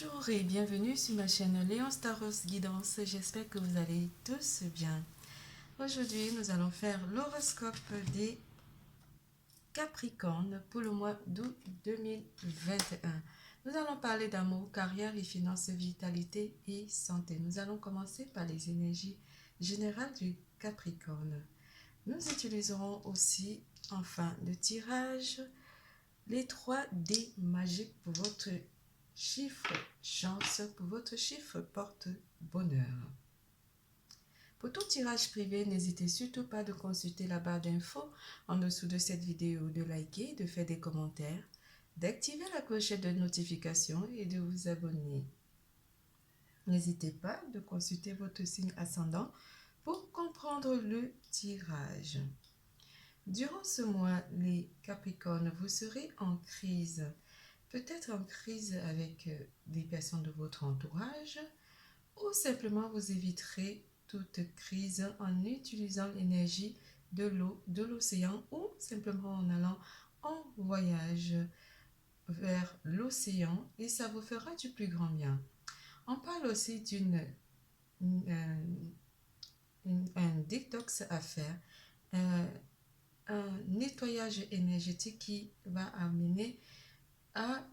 Bonjour et bienvenue sur ma chaîne Léonce Taros Guidance. J'espère que vous allez tous bien. Aujourd'hui, nous allons faire l'horoscope des Capricornes pour le mois d'août 2021. Nous allons parler d'amour, carrière, les finances, vitalité et santé. Nous allons commencer par les énergies générales du Capricorne. Nous utiliserons aussi, en fin de tirage, les 3 dés magiques pour votre chiffre chance, pour votre chiffre porte-bonheur. Pour tout tirage privé, n'hésitez surtout pas de consulter la barre d'infos en dessous de cette vidéo, de liker, de faire des commentaires, d'activer la clochette de notification et de vous abonner. N'hésitez pas de consulter votre signe ascendant pour comprendre le tirage. Durant ce mois, les Capricornes, vous serez en crise. Peut-être en crise avec des personnes de votre entourage ou simplement vous éviterez toute crise en utilisant l'énergie de l'eau, de l'océan ou simplement en allant en voyage vers l'océan et ça vous fera du plus grand bien. On parle aussi un détox à faire, un nettoyage énergétique qui va amener à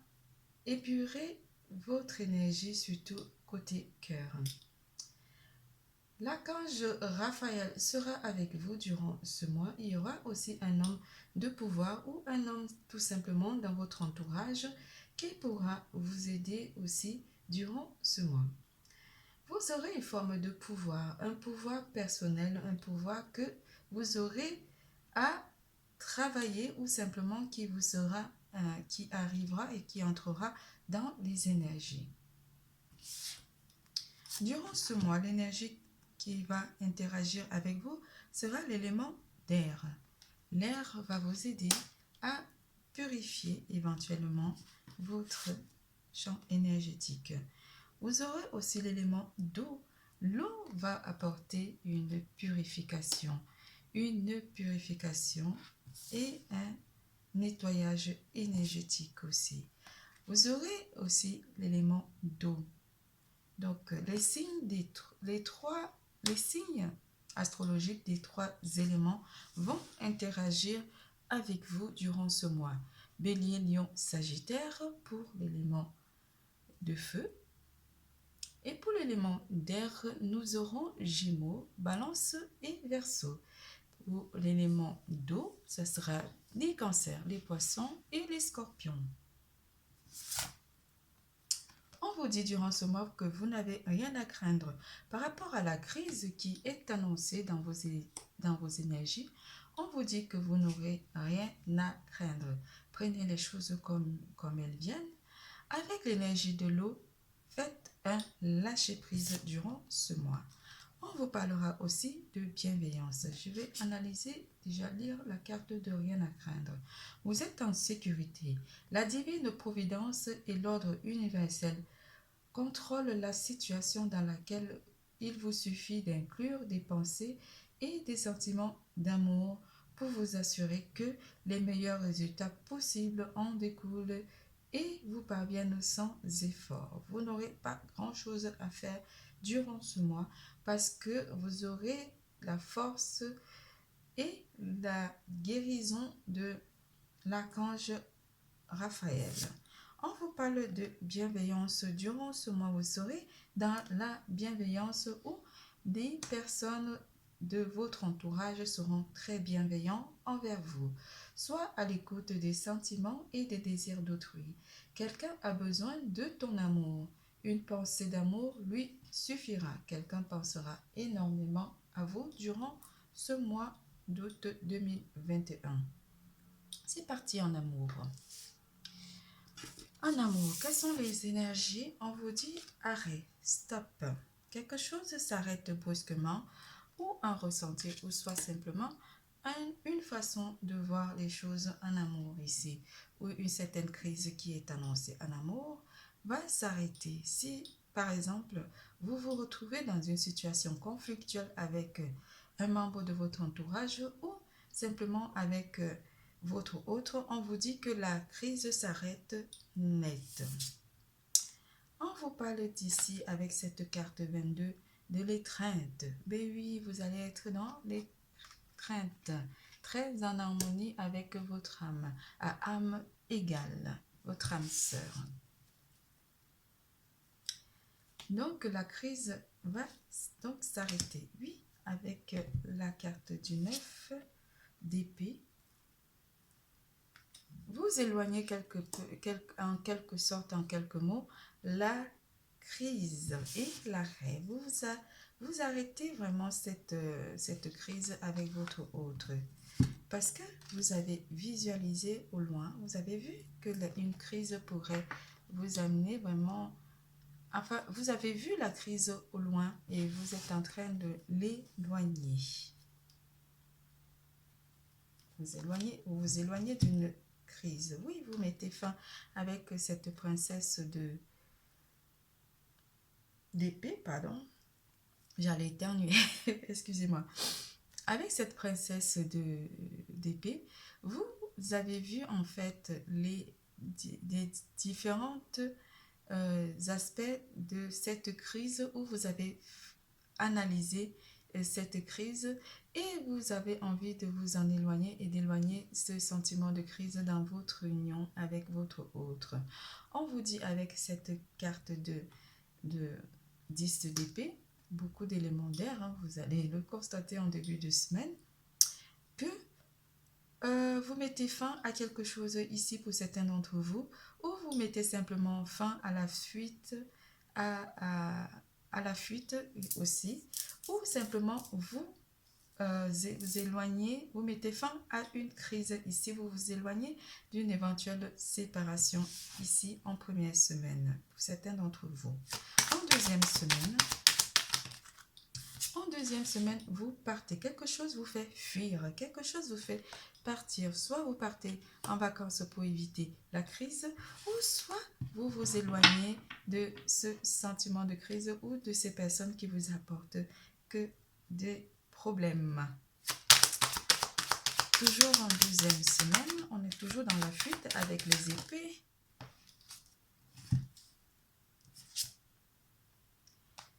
épurer votre énergie, surtout côté cœur. L'archange Raphaël sera avec vous durant ce mois. Il y aura aussi un homme de pouvoir ou un homme tout simplement dans votre entourage qui pourra vous aider aussi durant ce mois. Vous aurez une forme de pouvoir, un pouvoir personnel, un pouvoir que vous aurez à travailler ou simplement qui vous sera, qui arrivera et qui entrera dans les énergies. Durant ce mois, l'énergie qui va interagir avec vous sera l'élément d'air. L'air va vous aider à purifier éventuellement votre champ énergétique. Vous aurez aussi l'élément d'eau. L'eau va apporter une purification et un nettoyage énergétique aussi. Vous aurez aussi l'élément d'eau. Donc, les signes astrologiques des 3 éléments vont interagir avec vous durant ce mois. Bélier, Lion, Sagittaire pour l'élément de feu. Et pour l'élément d'air, nous aurons Gémeaux, Balance et Verseau. Pour l'élément d'eau, ce sera les Cancers, les Poissons et les Scorpions. On vous dit durant ce mois que vous n'avez rien à craindre par rapport à la crise qui est annoncée dans vos énergies. On vous dit que vous n'aurez rien à craindre. Prenez les choses comme elles viennent. Avec l'énergie de l'eau, faites un lâcher-prise durant ce mois. On vous parlera aussi de bienveillance. Je vais lire la carte de rien à craindre. Vous êtes en sécurité. La divine providence et l'ordre universel contrôlent la situation dans laquelle il vous suffit d'inclure des pensées et des sentiments d'amour pour vous assurer que les meilleurs résultats possibles en découlent et vous parviennent sans effort. Vous n'aurez pas grand-chose à faire durant ce mois parce que vous aurez la force et la guérison de l'archange Raphaël. On vous parle de bienveillance. Durant ce mois, vous serez dans la bienveillance où des personnes de votre entourage seront très bienveillants envers vous, soit à l'écoute des sentiments et des désirs d'autrui. Quelqu'un a besoin de ton amour. Une pensée d'amour lui suffira. Quelqu'un pensera énormément à vous durant ce mois d'août 2021. C'est parti en amour. En amour, quelles sont les énergies? On vous dit arrêt, stop. Quelque chose s'arrête brusquement ou un ressenti ou soit simplement une façon de voir les choses en amour ici, ou une certaine crise qui est annoncée en amour va s'arrêter. Si, par exemple, vous vous retrouvez dans une situation conflictuelle avec un membre de votre entourage ou simplement avec votre autre, on vous dit que la crise s'arrête net. On vous vous parle d'ici avec cette carte 22 de l'étreinte. Ben oui, vous allez être dans l'étreinte, très en harmonie avec votre âme, à âme égale, votre âme sœur. Donc, la crise va donc s'arrêter. Oui, avec la carte du 9 d'épée. Vous éloignez en quelque sorte, en quelques mots, la crise et l'arrêt. Vous arrêtez vraiment cette crise avec votre autre. Parce que vous avez visualisé au loin, vous avez vu que une crise pourrait vous amener vraiment... Enfin, vous avez vu la crise au loin et vous êtes en train de l'éloigner. Vous vous éloignez d'une crise. Oui, vous mettez fin avec cette princesse d'épée, pardon. J'allais éternuer, excusez-moi. Avec cette princesse d'épée, vous avez vu en fait des différentes aspects de cette crise où vous avez analysé cette crise et vous avez envie de vous en éloigner et d'éloigner ce sentiment de crise dans votre union avec votre autre. On vous dit avec cette carte de 10 d'épée, beaucoup d'éléments d'air, hein, vous allez le constater en début de semaine, que vous mettez fin à quelque chose ici pour certains d'entre vous, ou vous mettez simplement fin à la fuite, à la fuite aussi, ou simplement vous éloignez, vous mettez fin à une crise ici, vous vous éloignez d'une éventuelle séparation ici en première semaine, pour certains d'entre vous. En deuxième semaine, vous partez. Quelque chose vous fait fuir, quelque chose vous fait partir. Soit vous partez en vacances pour éviter la crise, ou soit vous vous éloignez de ce sentiment de crise ou de ces personnes qui vous apportent que des problèmes. Toujours en deuxième semaine, on est toujours dans la fuite avec les épées.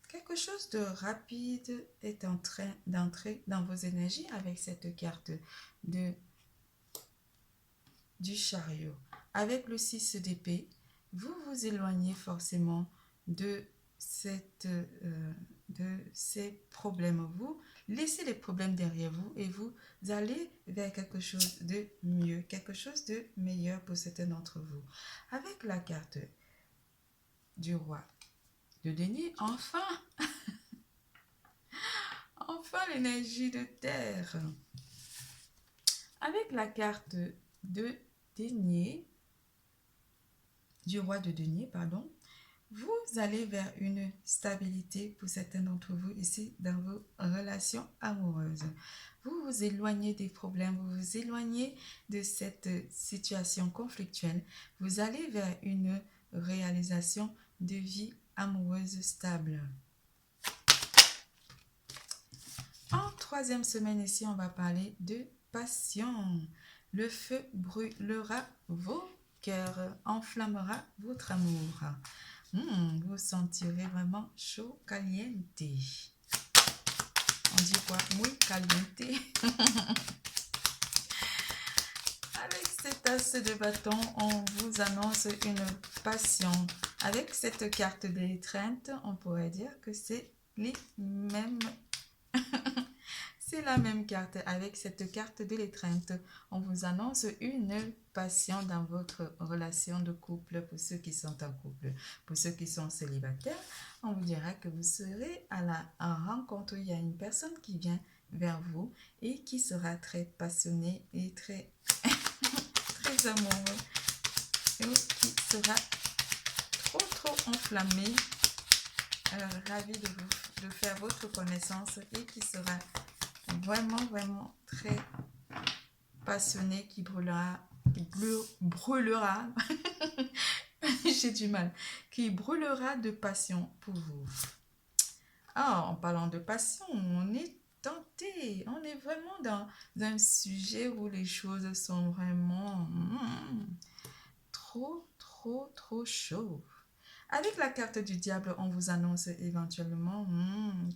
Quelque chose de rapide est en train d'entrer dans vos énergies avec cette carte du chariot. Avec le 6 d'épée, vous vous éloignez forcément de ces problèmes. Vous laissez les problèmes derrière vous et vous allez vers quelque chose de mieux, quelque chose de meilleur pour certains d'entre vous. Avec la carte du roi de denier, enfin l'énergie de terre. Avec la carte de denier, du roi de denier, pardon, vous allez vers une stabilité pour certains d'entre vous ici dans vos relations amoureuses. Vous vous éloignez des problèmes, vous vous éloignez de cette situation conflictuelle. Vous allez vers une réalisation de vie amoureuse stable. En troisième semaine ici, on va parler de passion. Le feu brûlera vos cœurs, enflammera votre amour. Vous sentirez vraiment chaud, caliente. On dit quoi? Muy caliente. Avec cette as de bâton, on vous annonce une passion. Avec cette carte de l'étreinte, on pourrait dire que c'est les mêmes... C'est la même carte. Avec cette carte de l'étreinte, on vous annonce une passion dans votre relation de couple. Pour ceux qui sont en couple, pour ceux qui sont célibataires, on vous dira que vous serez à la rencontre. Il y a une personne qui vient vers vous et qui sera très passionnée et très, très amoureux et qui sera trop enflammé, ravi de faire votre connaissance et qui sera vraiment très passionné, qui brûlera j'ai du mal, qui brûlera de passion pour vous. En parlant de passion, on est tenté, on est vraiment dans un sujet où les choses sont vraiment trop chaud. Avec la carte du diable, on vous annonce éventuellement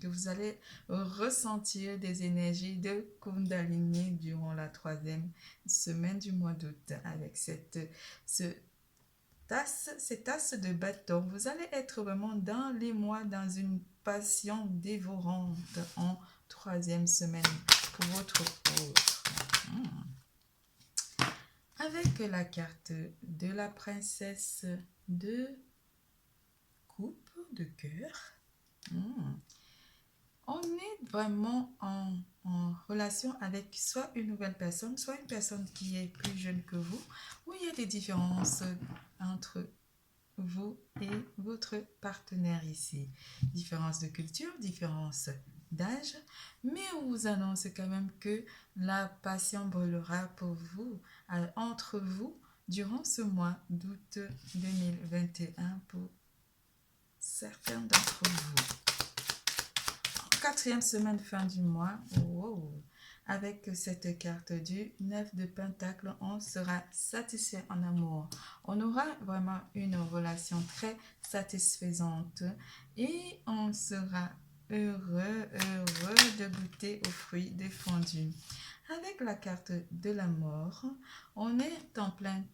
que vous allez ressentir des énergies de Kundalini durant la 3e semaine du mois d'août avec cette tasse de bâton. Vous allez être vraiment dans les mois, dans une passion dévorante en 3e semaine pour votre autre. Avec la carte de la princesse de coupe de cœur, on est vraiment en relation avec soit une nouvelle personne, soit une personne qui est plus jeune que vous, où il y a des différences entre vous et votre partenaire ici. Différence de culture, différence d'âge, mais on vous annonce quand même que la passion brûlera pour vous, entre vous, durant ce mois d'août 2021 pour certains d'entre vous. 4e semaine fin du mois, avec cette carte du 9 de Pentacle, on sera satisfait en amour. On aura vraiment une relation très satisfaisante et on sera heureux de goûter aux fruits défendus. Avec la carte de la mort, on est en pleine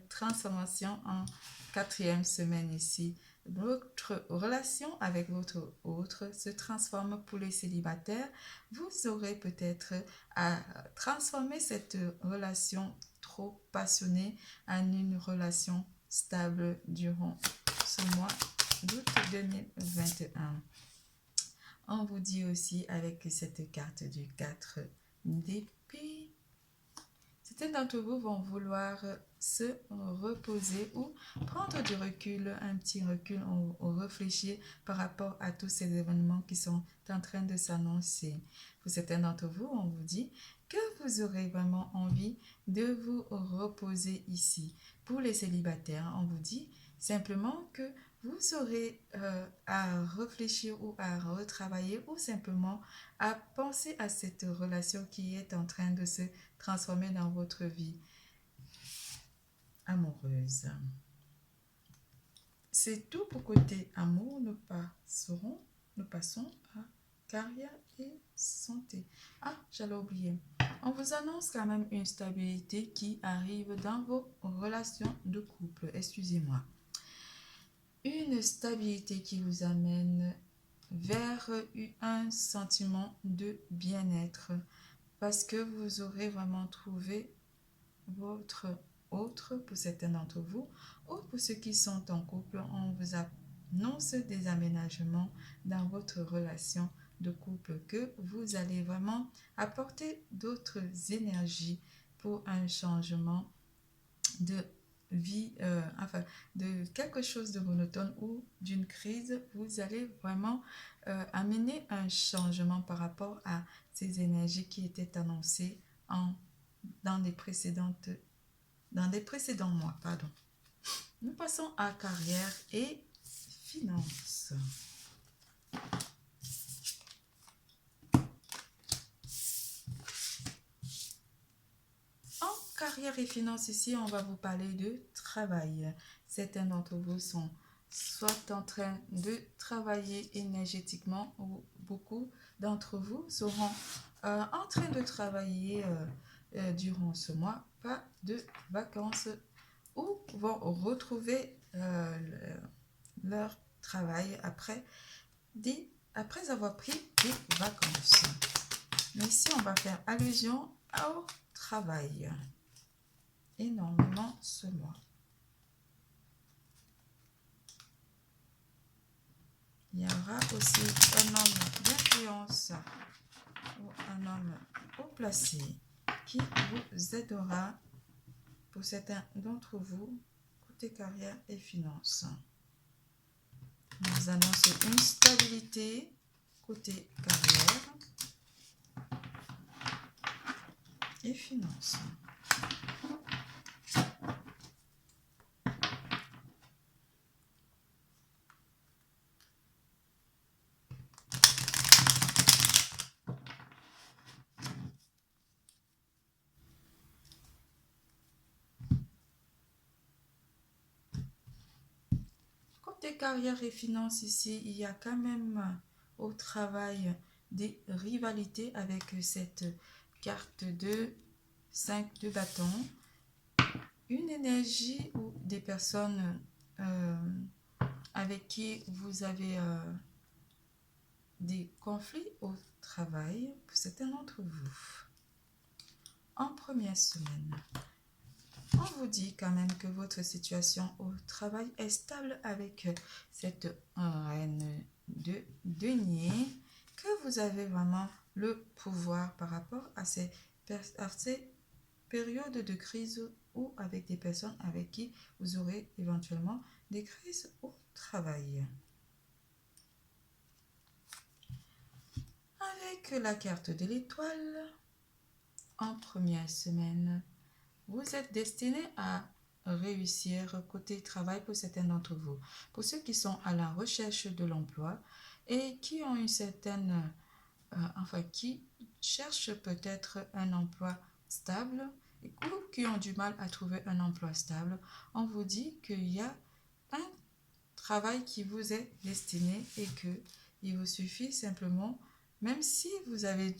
transformation en 4e semaine ici. Votre relation avec votre autre se transforme pour les célibataires. Vous aurez peut-être à transformer cette relation trop passionnée en une relation stable durant ce mois d'août 2021. On vous dit aussi avec cette carte du 4 d'épée, certains d'entre vous vont vouloir se reposer ou prendre du recul, un petit recul, ou réfléchir par rapport à tous ces événements qui sont en train de s'annoncer. Pour certains d'entre vous, on vous dit que vous aurez vraiment envie de vous reposer ici. Pour les célibataires, on vous dit simplement que vous aurez à réfléchir ou à retravailler ou simplement à penser à cette relation qui est en train de se transformer dans votre vie amoureuse. C'est tout pour côté amour. Nous passons à carrière et santé. Ah, j'allais oublier. On vous annonce quand même une stabilité qui arrive dans vos relations de couple. Excusez-moi. Une stabilité qui vous amène vers un sentiment de bien-être parce que vous aurez vraiment trouvé votre autre pour certains d'entre vous ou pour ceux qui sont en couple. On vous annonce des aménagements dans votre relation de couple, que vous allez vraiment apporter d'autres énergies pour un changement de vie, de quelque chose de monotone ou d'une crise. Vous allez vraiment amener un changement par rapport à ces énergies qui étaient annoncées dans les précédents mois. Nous passons à carrière et finances. Carrière et finances, ici, on va vous parler de travail. Certains d'entre vous sont soit en train de travailler énergétiquement ou beaucoup d'entre vous seront en train de travailler durant ce mois, pas de vacances, ou vont retrouver leur travail après avoir pris des vacances. Mais ici, on va faire allusion au travail énormément ce mois. Il y aura aussi un homme d'influence ou un homme haut placé qui vous aidera pour certains d'entre vous côté carrière et finances. On vous annonce une stabilité côté carrière et finances. Côté carrière et finances ici, il y a quand même au travail des rivalités avec cette carte de 5 de bâton. Une énergie ou des personnes avec qui vous avez des conflits au travail pour certains d'entre vous. En première semaine, on vous dit quand même que votre situation au travail est stable avec cette reine de denier, que vous avez vraiment le pouvoir par rapport à ces périodes de crise ou avec des personnes avec qui vous aurez éventuellement des crises au travail. Avec la carte de l'étoile, en première semaine, vous êtes destiné à réussir côté travail pour certains d'entre vous. Pour ceux qui sont à la recherche de l'emploi et qui ont une certaine, qui cherchent peut-être un emploi stable ou qui ont du mal à trouver un emploi stable, on vous dit qu'il y a un travail qui vous est destiné et qu'il vous suffit simplement, même si vous avez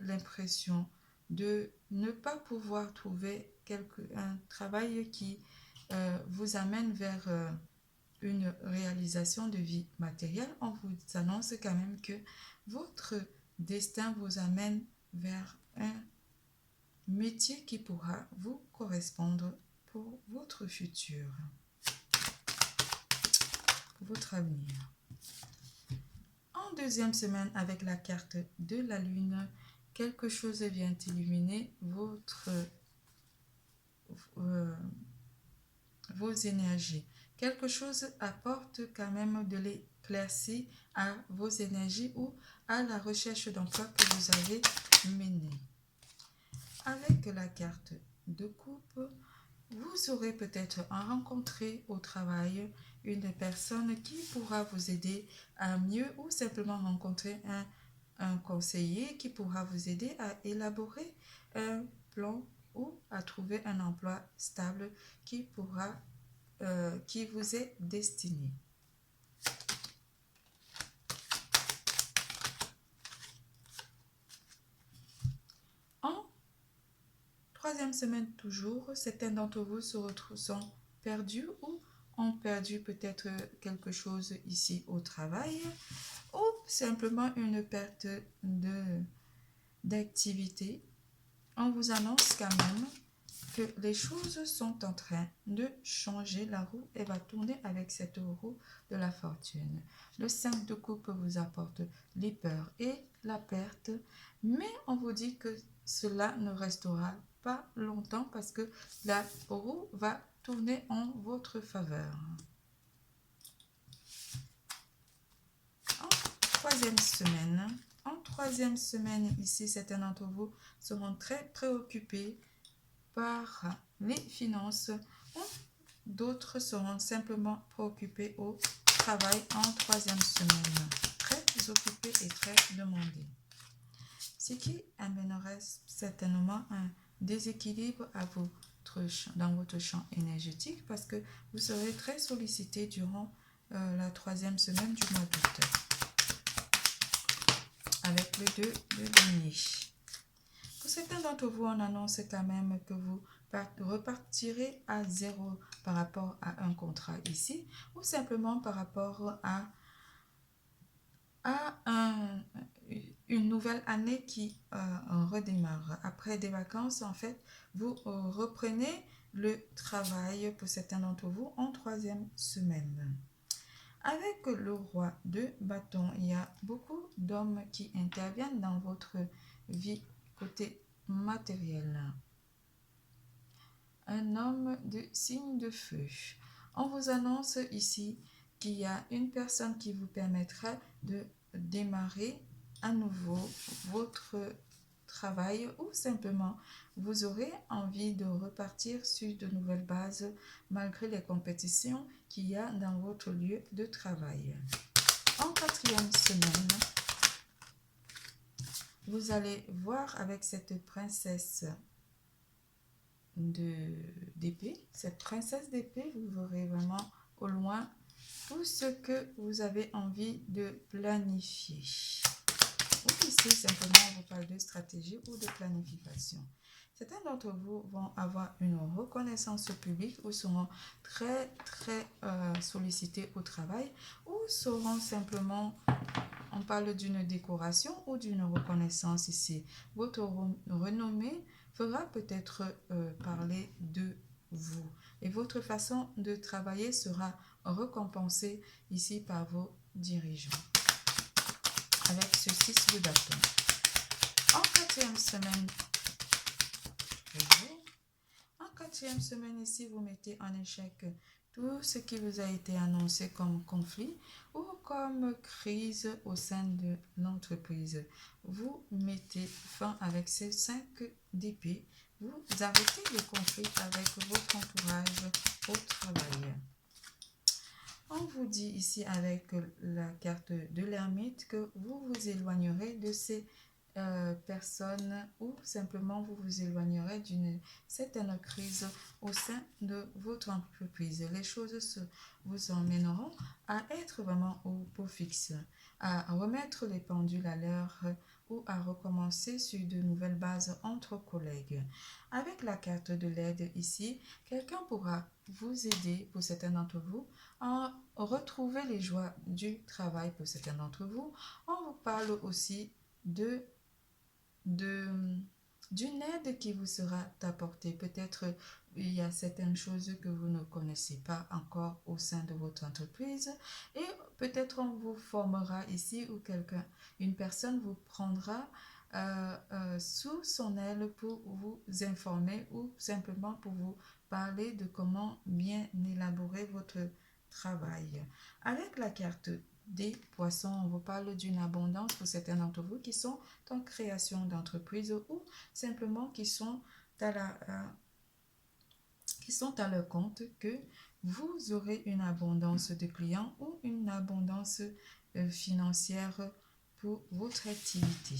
l'impression de ne pas pouvoir trouver un travail qui vous amène vers une réalisation de vie matérielle, on vous annonce quand même que votre destin vous amène vers un métier qui pourra vous correspondre pour votre futur, pour votre avenir. En deuxième semaine, avec la carte de la lune, quelque chose vient illuminer vos énergies. Quelque chose apporte quand même de l'éclaircie à vos énergies ou à la recherche d'emploi que vous avez menée. Avec la carte de coupe, vous aurez peut-être rencontré au travail une personne qui pourra vous aider à mieux ou simplement rencontrer un conseiller qui pourra vous aider à élaborer un plan ou à trouver un emploi stable qui vous est destiné. En troisième semaine toujours, certains d'entre vous sont perdus ou ont perdu peut-être quelque chose ici au travail ou simplement une perte d'activité. On vous annonce quand même que les choses sont en train de changer. La roue, elle va tourner avec cette roue de la fortune. Le 5 de coupe vous apporte les peurs et la perte, mais on vous dit que cela ne restera pas longtemps parce que la roue va tourner en votre faveur. En troisième semaine, ici, certains d'entre vous seront très préoccupés par les finances ou d'autres seront simplement préoccupés au travail en troisième semaine. Très occupés et très demandés. Ce qui amènerait certainement un déséquilibre dans votre champ énergétique parce que vous serez très sollicité durant la troisième semaine du mois d'août. Avec le 2 de denier. Pour certains d'entre vous, on annonce quand même que vous repartirez à zéro par rapport à un contrat ici ou simplement par rapport à une nouvelle année qui redémarre. Après des vacances, en fait, vous reprenez le travail pour certains d'entre vous en troisième semaine. Avec le roi de bâton, il y a beaucoup d'hommes qui interviennent dans votre vie côté matériel. Un homme de signe de feu. On vous annonce ici qu'il y a une personne qui vous permettra de démarrer à nouveau votre travail ou simplement vous aurez envie de repartir sur de nouvelles bases malgré les compétitions qu'il y a dans votre lieu de travail. En quatrième semaine, vous allez voir avec cette princesse d'épée, cette princesse d'épée, vous verrez vraiment au loin tout ce que vous avez envie de planifier. Ou ici, simplement, on vous parle de stratégie ou de planification. Certains d'entre vous vont avoir une reconnaissance publique ou seront très sollicités au travail ou seront simplement, on parle d'une décoration ou d'une reconnaissance ici. Votre renommée fera peut-être parler de vous et votre façon de travailler sera récompensée ici par vos dirigeants. Avec ce 6 de bâton. En quatrième semaine ici, vous mettez en échec tout ce qui vous a été annoncé comme conflit ou comme crise au sein de l'entreprise. Vous mettez fin avec ces 5 d'épée. Vous arrêtez les conflits avec votre entourage au travail. On vous dit ici avec la carte de l'ermite que vous vous éloignerez de ces personnes ou simplement vous vous éloignerez d'une certaine crise au sein de votre entreprise. Les choses vous emmèneront à être vraiment au pot fixe, à remettre les pendules à l'heure ou à recommencer sur de nouvelles bases entre collègues. Avec la carte de l'aide ici, quelqu'un pourra vous aider pour certains d'entre vous à retrouver les joies du travail pour certains d'entre vous. On vous parle aussi d'une aide qui vous sera apportée. Peut-être il y a certaines choses que vous ne connaissez pas encore au sein de votre entreprise et peut-être on vous formera ici ou une personne vous prendra sous son aile pour vous informer ou simplement pour vous parler de comment bien élaborer votre travail. Avec la carte des poissons, on vous parle d'une abondance pour certains d'entre vous qui sont en création d'entreprise ou simplement qui sont à leur compte, que vous aurez une abondance de clients ou une abondance financière pour votre activité.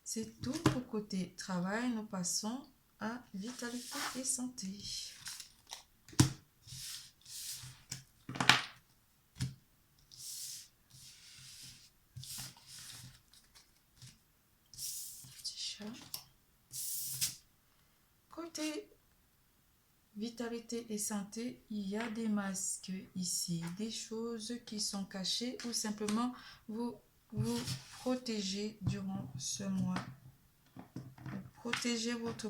C'est tout pour côté travail. Nous passons à vitalité et santé. Côté vitalité et santé, il y a des masques ici, des choses qui sont cachées ou simplement vous protéger durant ce mois. Vous protégez votre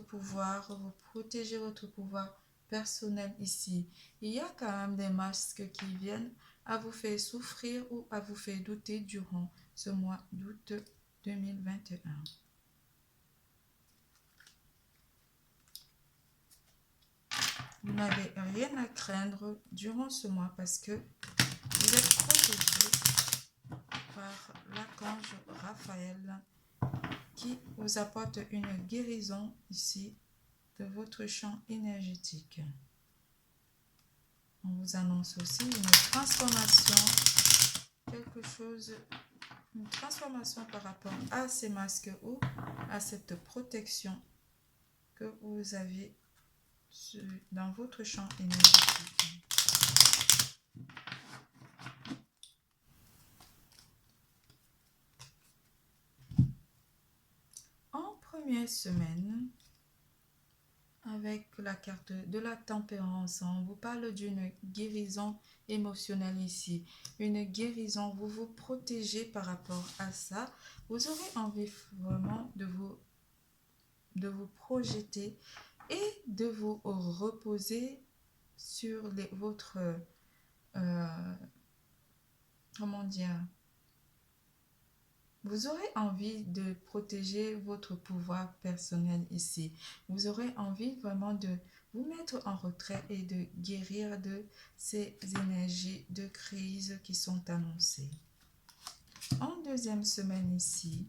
pouvoir, personnel ici. Il y a quand même des masques qui viennent à vous faire souffrir ou à vous faire douter durant ce mois d'août 2021. Vous n'avez rien à craindre durant ce mois parce que vous êtes protégé par l'archange Raphaël qui vous apporte une guérison ici de votre champ énergétique. On vous annonce aussi une transformation, une transformation par rapport à ces masques ou à cette protection que vous avez dans votre champ énergétique. En première semaine, avec la carte de la tempérance, on vous parle d'une guérison émotionnelle ici. Une guérison, vous vous protégez par rapport à ça. Vous aurez envie vraiment de vous projeter et de vous reposer sur votre comment dire, vous aurez envie de protéger votre pouvoir personnel ici. Vous aurez envie vraiment de vous mettre en retrait et de guérir de ces énergies de crise qui sont annoncées. En deuxième semaine ici,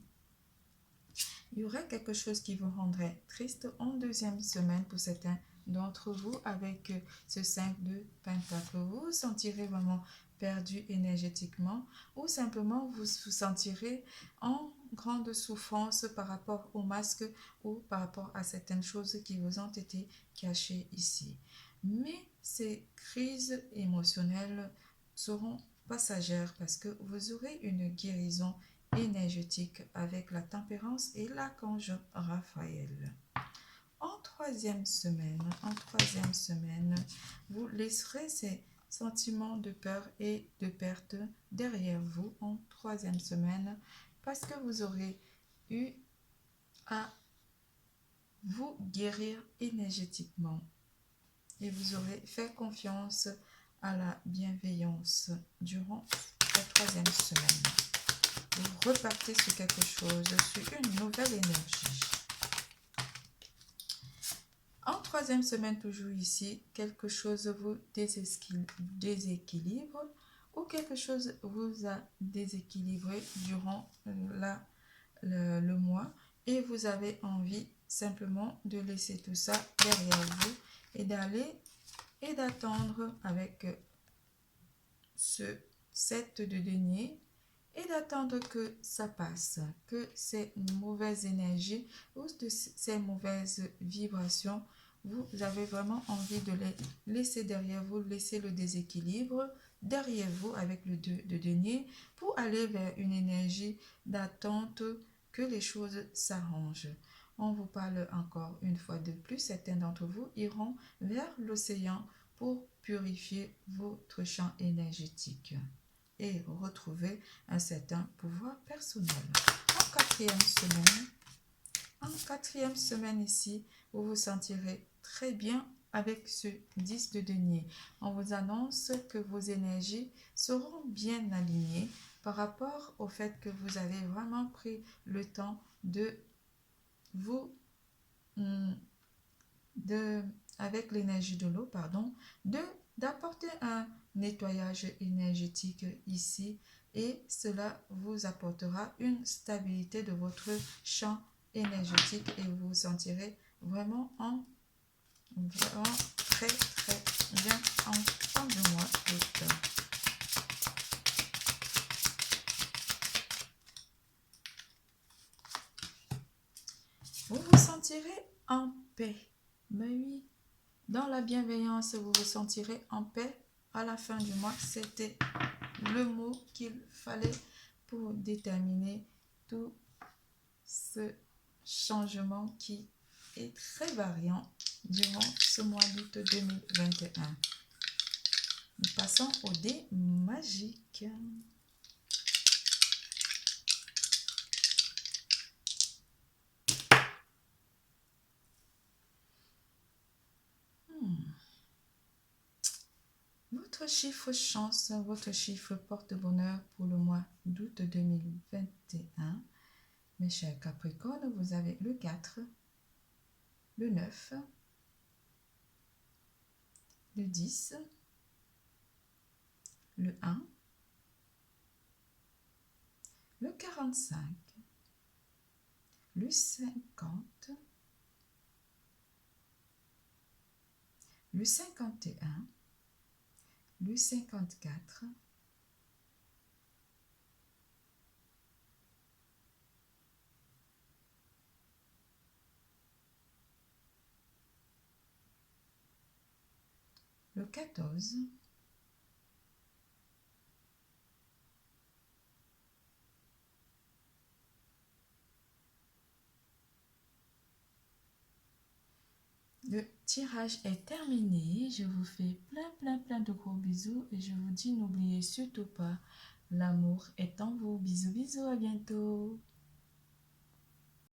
il y aurait quelque chose qui vous rendrait triste en deuxième semaine pour certains d'entre vous avec ce 5 de Pentacle. Vous vous sentirez vraiment perdu énergétiquement ou simplement vous vous sentirez en grande souffrance par rapport au masque ou par rapport à certaines choses qui vous ont été cachées ici. Mais ces crises émotionnelles seront passagères parce que vous aurez une guérison énergétique avec la tempérance et l'archange Raphaël. En troisième semaine, vous laisserez ces sentiments de peur et de perte derrière vous en troisième semaine parce que vous aurez eu à vous guérir énergétiquement et vous aurez fait confiance à la bienveillance durant la troisième semaine. Vous repartez sur quelque chose, sur une nouvelle énergie. En troisième semaine, toujours ici, quelque chose vous déséquilibre ou quelque chose vous a déséquilibré durant le mois et vous avez envie simplement de laisser tout ça derrière vous et d'aller et d'attendre avec ce set de deniers et d'attendre que ça passe, que ces mauvaises énergies ou de ces mauvaises vibrations, vous avez vraiment envie de les laisser derrière vous, laisser le déséquilibre derrière vous avec le 2 de denier pour aller vers une énergie d'attente que les choses s'arrangent. On vous parle encore une fois de plus, certains d'entre vous iront vers l'océan pour purifier votre champ énergétique et retrouver un certain pouvoir personnel. En quatrième semaine ici, vous vous sentirez très bien avec ce 10 de denier. On vous annonce que vos énergies seront bien alignées par rapport au fait que vous avez vraiment pris le temps de vous, avec l'énergie de l'eau, d'apporter un nettoyage énergétique ici et cela vous apportera une stabilité de votre champ énergétique et vous vous sentirez vraiment très bien en fin de mois d'août. Vous vous sentirez en paix. Mais oui, dans la bienveillance, vous vous sentirez en paix à la fin du mois. C'était le mot qu'il fallait pour déterminer tout ce changement qui est très variant durant ce mois d'août 2021. Nous passons au dé magique. Votre chiffre chance, votre chiffre porte-bonheur pour le mois d'août 2021. Mes chers Capricornes, vous avez le 4, le 9, le 10, le 1, le 45, le 50, le 51, le 54, le 14, le tirage est terminé. Je vous fais plein de gros bisous et je vous dis n'oubliez surtout pas, l'amour est en vous. Bisous, bisous, à bientôt.